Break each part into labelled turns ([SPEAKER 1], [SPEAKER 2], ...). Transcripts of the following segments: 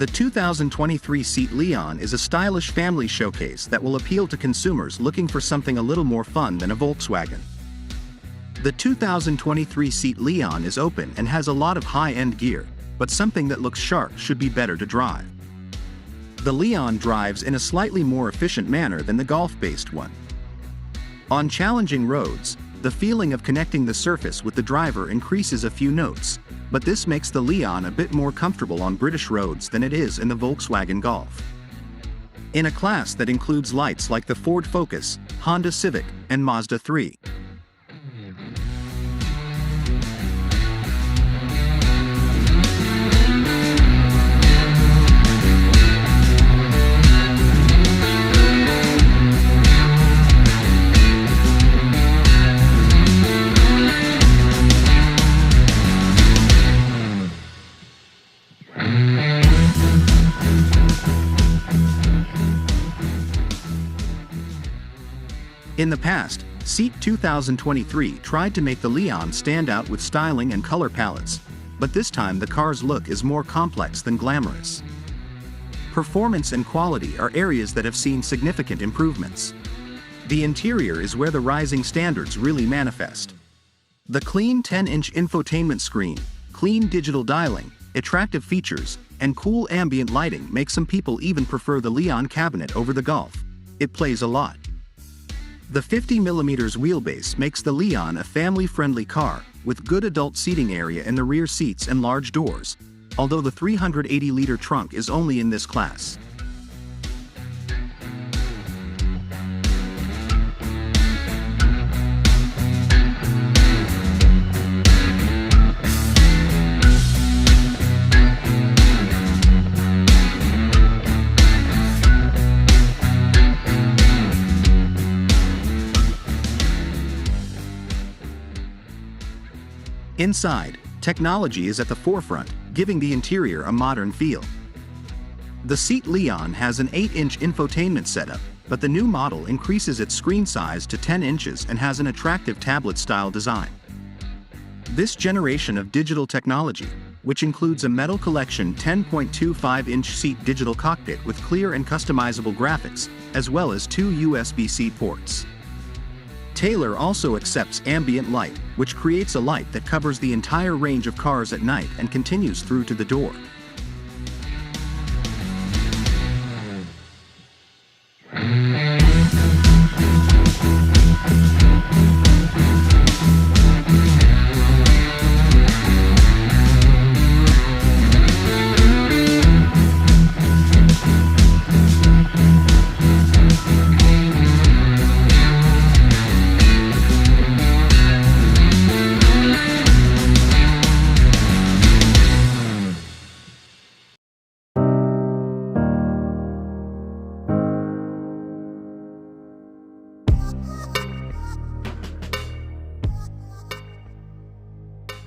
[SPEAKER 1] The 2023 Seat Leon is a stylish family showcase that will appeal to consumers looking for something a little more fun than a Volkswagen. The 2023 Seat Leon is open and has a lot of high-end gear, but something that looks sharp should be better to drive. The Leon drives in a slightly more efficient manner than the Golf-based one. On challenging roads, the feeling of connecting the surface with the driver increases a few notes, but this makes the Leon a bit more comfortable on British roads than it is in the Volkswagen Golf. In a class that includes lights like the Ford Focus, Honda Civic, and Mazda 3. In the past, Seat 2023 tried to make the Leon stand out with styling and color palettes, but this time the car's look is more complex than glamorous. Performance and quality are areas that have seen significant improvements. The interior is where the rising standards really manifest. The clean 10-inch infotainment screen, clean digital dialing, attractive features, and cool ambient lighting make some people even prefer the Leon cabinet over the Golf. It plays a lot. The 50mm wheelbase makes the Leon a family-friendly car, with good adult seating area in the rear seats and large doors, although the 380-liter trunk is only in this class. Inside, technology is at the forefront, giving the interior a modern feel. The Seat Leon has an 8-inch infotainment setup, but the new model increases its screen size to 10 inches and has an attractive tablet-style design. This generation of digital technology, which includes a Metal Collection 10.25-inch seat digital cockpit with clear and customizable graphics, as well as 2 USB-C ports. Taylor also accepts ambient light, which creates a light that covers the entire range of cars at night and continues through to the door.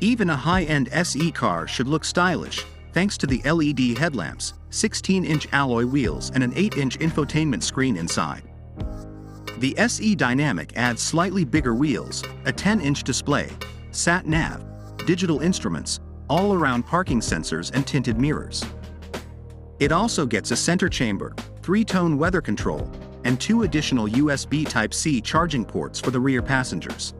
[SPEAKER 1] Even a high-end SE car should look stylish, thanks to the LED headlamps, 16-inch alloy wheels and an 8-inch infotainment screen inside. The SE Dynamic adds slightly bigger wheels, a 10-inch display, sat-nav, digital instruments, all-around parking sensors and tinted mirrors. It also gets a center chamber, 3-tone weather control, and 2 additional USB Type-C charging ports for the rear passengers.